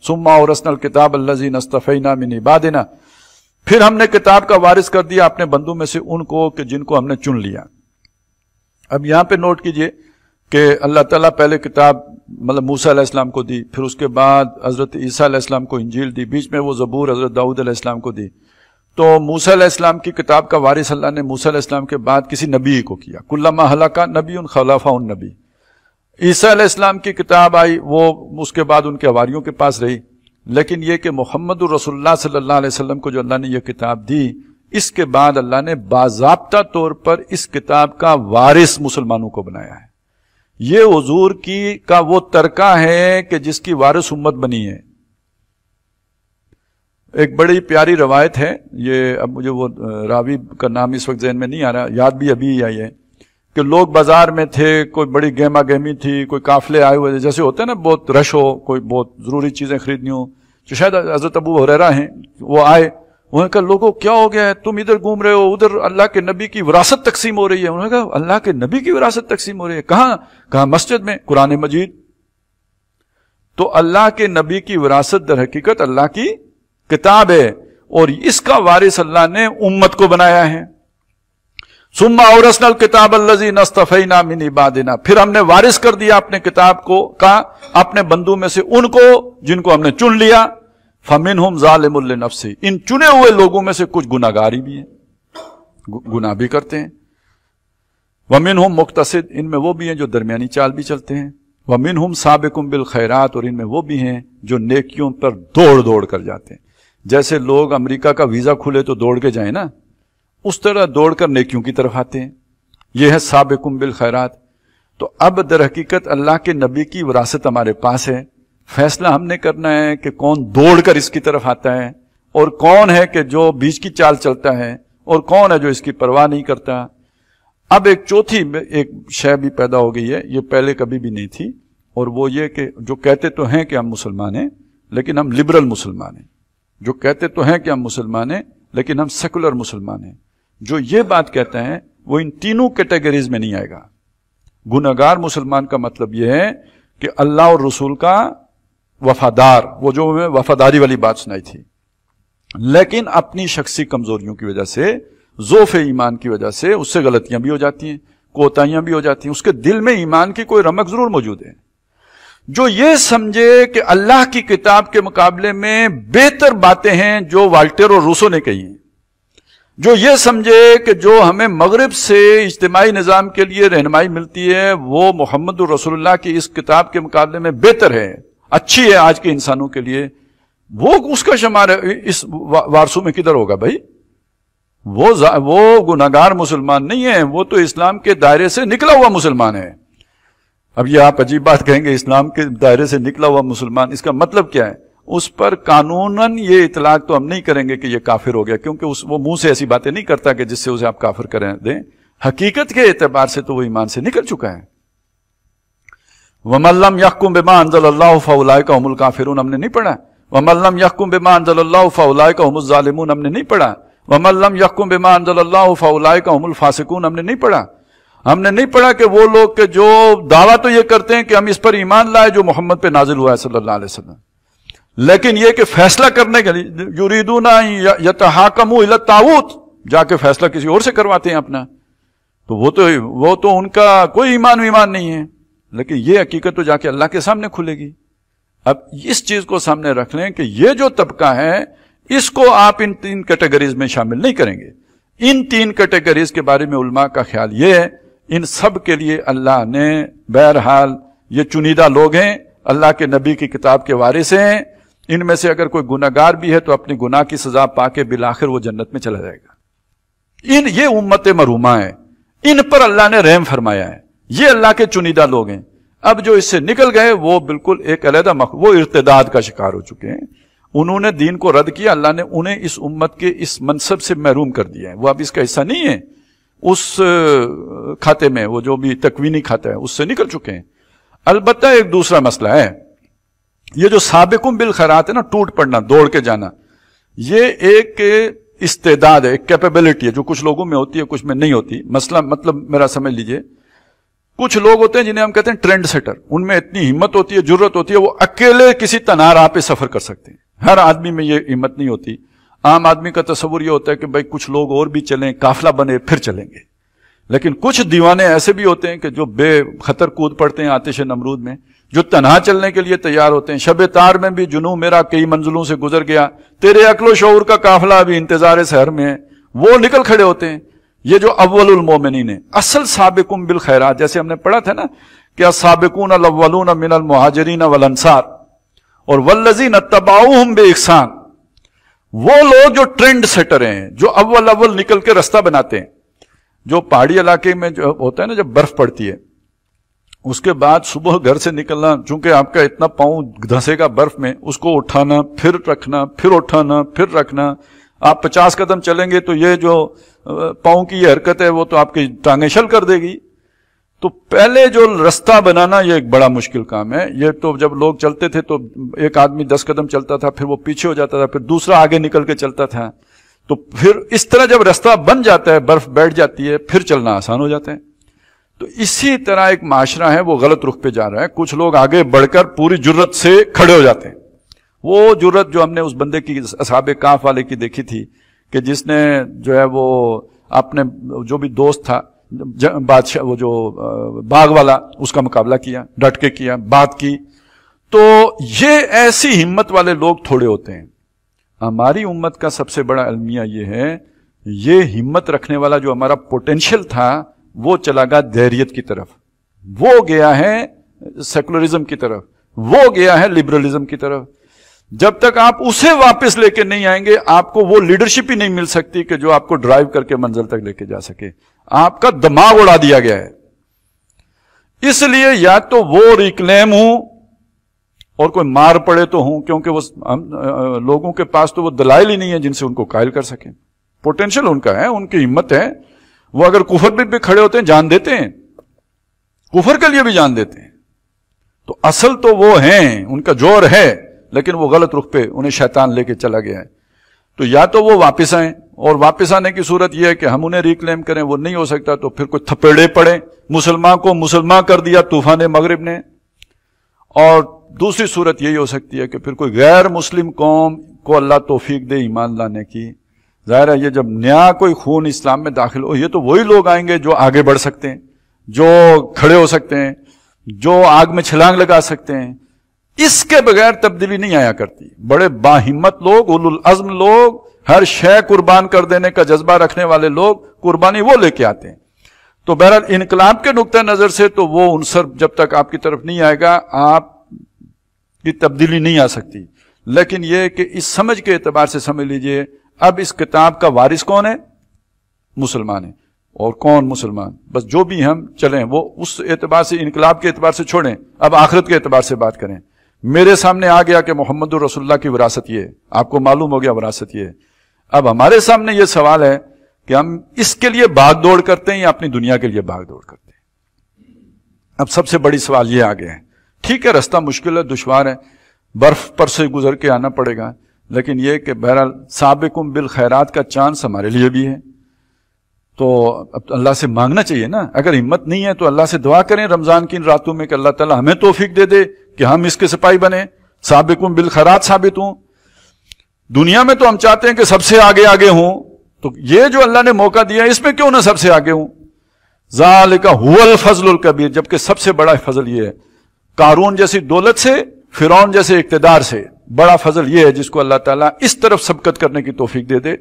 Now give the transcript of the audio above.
सुम्मा औरसनल किताब अल्लज़ीना इस्तफ़ैना मिन इबादिना, फिर हमने किताब का वारिस कर दिया अपने बंदों में से उनको कि जिनको हमने चुन लिया। अब यहां पे नोट कीजिए कि अल्लाह ताला पहले किताब मतलब मूसा अलैहिस्सलाम को दी, फिर उसके बाद हजरत ईसा अलैहिस्सलाम को इंजील दी, बीच में वो ज़बूर हजरत दाऊद अलैहिस्सलाम को दी। तो मूसा अलैहिस्सलाम की किताब का वारिस अल्लाह ने मूसा अलैहिस्सलाम के बाद किसी नबी को किया। कुल्लमा हलका नबीउन खलफहुन नबी। ईसा अलैहिस्सलाम की किताब आई, वो उसके बाद उनके हवारियों के पास रही, लेकिन ये कि मुहम्मदुर रसूलुल्लाह सल्लल्लाहु अलैहि वसल्लम को जो अल्लाह ने ये किताब दी, इसके बाद अल्लाह ने बाज़ाब्ता तौर पर इस किताब का वारिस मुसलमानों को बनाया है। ये हुजूर की का वो तरका है कि जिसकी वारिस उम्मत बनी है। एक बड़ी प्यारी रवायत है, ये अब मुझे वो रावी का नाम इस वक्त ज़हन में नहीं आ रहा, याद भी अभी आई है कि लोग बाजार में थे, कोई बड़ी गहमा गहमी थी, कोई काफिले आए हुए, जैसे होते हैं ना बहुत रश हो, कोई बहुत जरूरी चीजें खरीदनी हो, तो शायद हजरत अबू हुरैरा हैं, वो आए, उन्होंने कहा लोगों क्या हो गया है, तुम इधर घूम रहे हो, उधर अल्लाह के नबी की विरासत तकसीम हो रही है। उन्होंने कहा अल्लाह के नबी की विरासत तकसीम हो रही है, कहां? मस्जिद में, कुरान मजीद। तो अल्लाह के नबी की विरासत दर हकीकत अल्लाह की किताब है, और इसका वारिस अल्लाह ने उम्मत को बनाया है। सुम्मा औरसनल किताब अल्लज़ीना इस्तफ़ैना मिन इबादिना, फिर हमने वारिस कर दिया अपने किताब को का अपने बंदों में से उनको जिनको हमने चुन लिया। फमिनहुम ज़ालिमुल लिनफ्सी, इन चुने हुए लोगों में से कुछ गुनाहगारी भी हैं, गुनाह भी करते हैं। वमिनहुम मुक्तसिद, इनमें वो भी हैं जो दरमियानी चाल भी चलते हैं। वमिनहुम साबिकुम बिल खैरात, और इनमें वो भी हैं जो नेकियों पर दौड़ दौड़ कर जाते हैं। जैसे लोग अमेरिका का वीजा खुले तो दौड़ के जाए ना, उस तरह दौड़कर नेकियों की तरफ आते हैं। यह है साबिकुम बिल खैरात। तो अब दर हकीकत अल्लाह के नबी की विरासत हमारे पास है, फैसला हमने करना है कि कौन दौड़कर इसकी तरफ आता है और कौन है कि जो बीच की चाल चलता है और कौन है जो इसकी परवाह नहीं करता। अब एक चौथी एक शय भी पैदा हो गई है, ये पहले कभी भी नहीं थी, और वो ये कि जो कहते तो हैं कि हम मुसलमान हैं लेकिन हम लिबरल मुसलमान हैं, जो कहते तो हैं कि हम मुसलमान हैं लेकिन हम सेकुलर मुसलमान हैं। जो ये बात कहते हैं वो इन तीनों कैटेगरीज में नहीं आएगा। गुनहगार मुसलमान का मतलब यह है कि अल्लाह और रसूल का वफादार, वो जो मैं वफादारी वाली बात सुनाई थी, लेकिन अपनी शख्सी कमजोरियों की वजह से, ज़ोफ़ ईमान की वजह से उससे गलतियां भी हो जाती हैं, कोताहियां भी हो जाती हैं, उसके दिल में ईमान की कोई रमक जरूर मौजूद है। जो ये समझे कि अल्लाह की किताब के मुकाबले में बेहतर बातें हैं जो वाल्टेर और रूसो ने कही हैं, जो ये समझे कि जो हमें मगरिब से इज्तिमाई निजाम के लिए रहनुमाई मिलती है वो मोहम्मद रसूलुल्लाह की इस किताब के मुकाबले में बेहतर है, अच्छी है आज के इंसानों के लिए, वो उसका शुमार इस वारसों में किधर होगा भाई? वो गुनाहगार मुसलमान नहीं है, वो तो इस्लाम के दायरे से निकला हुआ मुसलमान है। अब ये आप अजीब बात कहेंगे, इस्लाम के दायरे से निकला हुआ मुसलमान, इसका मतलब क्या है? उस पर कानूनन ये इतलाक तो हम नहीं करेंगे कि ये काफिर हो गया, क्योंकि वो मुंह से ऐसी बातें नहीं करता कि जिससे उसे आप काफिर करें दें। हकीकत के एतबार से तो वो ईमान से निकल चुका है। वमल्लम यहकुम बिमा अंज़लल्लाहु फउलाइका हुमुल काफिरून हमने नहीं पढ़ा। वमल्लम यहकुम बिमा अंज़लल्लाहु फउलाइका हुमुज़ ज़ालिमून हमने नहीं पढ़ा। वमल्लम यहकुम बिमा अंज़लल्लाहु फउलाइका हुमुल फासिकून हमने नहीं पढ़ा। हमने नहीं पढ़ा कि वो लोग के जो दावा तो ये करते हैं कि हम इस पर ईमान लाए जो मोहम्मद पे नाजिल हुआ है सल्लल्लाहु अलैहि वसल्लम, लेकिन ये कि फैसला करने के लिए युरीदूना यतहाकमू इला ताऊत, जाके फैसला किसी और से करवाते हैं अपना, तो वो तो उनका कोई ईमान नहीं है। लेकिन ये हकीकत तो जाके अल्लाह के सामने खुलेगी। अब इस चीज को सामने रख लें कि ये जो तबका है इसको आप इन तीन कैटेगरीज में शामिल नहीं करेंगे। इन तीन कैटेगरीज के बारे में उलमा का ख्याल ये है, इन सब के लिए अल्लाह ने बहरहाल ये चुनीदा लोग हैं, अल्लाह के नबी की किताब के वारिस हैं, इनमें से अगर कोई गुनाहगार भी है तो अपनी गुनाह की सजा पाके बिलाखिर वो जन्नत में चला जाएगा। ये उम्मत मरूमा है, इन पर अल्लाह ने रहम फरमाया है, ये अल्लाह के चुनीदा लोग हैं। अब जो इससे निकल गए वो बिल्कुल एक अलहदा वो इर्तिदाद का शिकार हो चुके हैं, उन्होंने दीन को रद्द किया, अल्लाह ने उन्हें इस उम्मत के इस मनसब से महरूम कर दिया है। वो अब इसका हिस्सा नहीं है, उस खाते में वो जो भी तकवीनी खाता है उससे निकल चुके हैं। अलबत्ता एक दूसरा मसला है, ये जो साबिकुम बिल खैरात है ना, टूट पड़ना, दौड़ के जाना, ये एक इस्तेदाद है, एक कैपेबिलिटी है जो कुछ लोगों में होती है कुछ में नहीं होती। मसला मतलब मेरा समझ लीजिए, کچھ لوگ ہوتے ہیں جنہیں ہم کہتے ہیں ٹرینڈ سیٹر، ان میں اتنی ہمت ہوتی ہے، جرت ہوتی ہے، وہ اکیلے کسی تنہا راہ پہ سفر کر سکتے ہیں۔ ہر آدمی میں یہ ہمت نہیں ہوتی۔ عام آدمی کا تصور یہ ہوتا ہے کہ بھائی کچھ لوگ اور بھی چلیں، قافلہ بنے پھر چلیں گے، لیکن کچھ دیوانے ایسے بھی ہوتے ہیں کہ جو بے خطر کود پڑتے ہیں آتش نمرود میں، جو تنہا چلنے کے لیے تیار ہوتے ہیں۔ شب تار میں بھی جنوں میرا کئی منزلوں سے گزر گیا، تیرے عقل و شعور کا قافلہ ابھی انتظار سحر میں ہے، وہ نکل کھڑے ہوتے ہیں۔ یہ جو اول المومنین ہے، اصل سابقون بالخیرات، جیسے ہم نے پڑھا تھا نا کہ السابقون الاولون من المہاجرین والانصار اور والذین اتبعوہم باحسان، وہ لوگ جو ٹرینڈ سیٹر ہیں، جو اول نکل کے رستہ بناتے ہیں۔ جو پہاڑی علاقے میں جو ہوتا ہے نا، جب برف پڑتی ہے اس کے بعد صبح گھر سے نکلنا، چونکہ آپ کا اتنا پاؤں دھسے گا برف میں، اس کو اٹھانا پھر رکھنا، پھر اٹھانا پھر رکھنا، آپ 50 قدم چلیں گے تو یہ جو پاؤں کی یہ حرکت ہے وہ تو آپ کی ٹانگیں شل کر دے گی۔ تو پہلے جو رستہ بنانا یہ ایک بڑا مشکل کام ہے۔ یہ تو جب لوگ چلتے تھے تو ایک آدمی 10 قدم چلتا تھا، پھر وہ پیچھے ہو جاتا تھا، پھر دوسرا آگے نکل کے چلتا تھا، تو پھر اس طرح جب رستہ بن جاتا ہے، برف بیٹھ جاتی ہے، پھر چلنا آسان ہو جاتا ہے۔ تو اسی طرح ایک معاشرہ ہے وہ غلط رخ پہ جا رہا ہے۔ کچھ لوگ آگے بڑھ کر پوری جرت سے کھڑے ہو جاتے ہیں۔ وہ جرت جو ہم نے اس بندے کی، اصحاب کہف والے کی دیکھی تھی کہ جس نے جو ہے وہ اپنے جو بھی دوست تھا بادشاہ، وہ جو باغ والا، اس کا مقابلہ کیا، ڈٹ کے کیا، بات کی۔ تو یہ ایسی ہمت والے لوگ تھوڑے ہوتے ہیں۔ ہماری امت کا سب سے بڑا المیہ یہ ہے، یہ ہمت رکھنے والا جو ہمارا پوٹینشیل تھا وہ چلا گیا دہریت کی طرف، وہ گیا ہے سیکولرزم کی طرف، وہ گیا ہے لبرلزم کی طرف۔ جب تک آپ اسے واپس لے کے نہیں آئیں گے، آپ کو وہ لیڈرشپ ہی نہیں مل سکتی کہ جو آپ کو ڈرائیو کر کے منزل تک لے کے جا سکے۔ آپ کا دماغ اڑا دیا گیا ہے۔ اس لیے یا تو وہ ریکلیم ہوں اور کوئی مار پڑے تو ہوں، کیونکہ وہ لوگوں کے پاس تو وہ دلائل ہی نہیں ہے جن سے ان کو قائل کر سکیں۔ پوٹینشیل ان کا ہے، ان کی ہمت ہے، وہ اگر کفر بھی کھڑے ہوتے ہیں جان دیتے ہیں، کفر کے لیے بھی جان دیتے ہیں۔ تو اصل تو وہ ہیں، ان کا جور ہے، لیکن وہ غلط رخ پہ انہیں شیطان لے کے چلا گیا ہے۔ تو یا تو وہ واپس آئیں، اور واپس آنے کی صورت یہ ہے کہ ہم انہیں ریکلیم کریں، وہ نہیں ہو سکتا تو پھر کوئی تھپیڑے پڑے۔ مسلمان کو مسلمان کر دیا طوفان مغرب نے۔ اور دوسری صورت یہی ہو سکتی ہے کہ پھر کوئی غیر مسلم قوم کو اللہ توفیق دے ایمان لانے کی۔ ظاہر ہے یہ جب نیا کوئی خون اسلام میں داخل ہو، یہ تو وہی لوگ آئیں گے جو آگے بڑھ سکتے ہیں، جو کھڑے ہو سکتے ہیں، جو آگ میں چھلانگ لگا سکتے ہیں۔ اس کے بغیر تبدیلی نہیں آیا کرتی۔ بڑے باہمت لوگ، اولو العزم لوگ، ہر شے قربان کر دینے کا جذبہ رکھنے والے لوگ، قربانی وہ لے کے آتے ہیں۔ تو بہرحال انقلاب کے نقطہ نظر سے تو وہ عنصر جب تک آپ کی طرف نہیں آئے گا، آپ کی تبدیلی نہیں آ سکتی۔ لیکن یہ کہ اس سمجھ کے اعتبار سے سمجھ لیجئے، اب اس کتاب کا وارث کون ہے؟ مسلمان ہے۔ اور کون مسلمان؟ بس جو بھی ہم چلیں وہ اس اعتبار سے، انقلاب کے اعتبار سے چھوڑیں، اب آخرت کے اعتبار سے بات کریں۔ میرے سامنے آ گیا کہ محمد رسول اللہ کی وراثت یہ ہے، آپ کو معلوم ہو گیا وراثت یہ ہے۔ اب ہمارے سامنے یہ سوال ہے کہ ہم اس کے لیے بھاگ دوڑ کرتے ہیں یا اپنی دنیا کے لیے بھاگ دوڑ کرتے ہیں۔ اب سب سے بڑی سوال یہ آ گیا ہے، ٹھیک ہے رستہ مشکل ہے، دشوار ہے، برف پر سے گزر کے آنا پڑے گا، لیکن یہ کہ بہرحال سابقون بالخیرات کا چانس ہمارے لیے بھی ہے۔ تو اب اللہ سے مانگنا چاہیے نا، اگر ہمت نہیں ہے تو اللہ سے دعا کریں رمضان کی ان راتوں میں کہ اللہ تعالیٰ ہمیں توفیق دے دے کہ ہم اس کے سپاہی بنیں، سابقون بالخیرات ثابت ہوں۔ دنیا میں تو ہم چاہتے ہیں کہ سب سے آگے آگے ہوں، تو یہ جو اللہ نے موقع دیا اس میں کیوں نہ سب سے آگے ہوں؟ ذالک ھو الفضل الکبیر، جبکہ سب سے بڑا فضل یہ ہے، قارون جیسی دولت سے، فرعون جیسے اقتدار سے بڑا فضل یہ ہے جس کو اللہ تعالیٰ اس طرف سبقت کرنے کی توفیق دے دے۔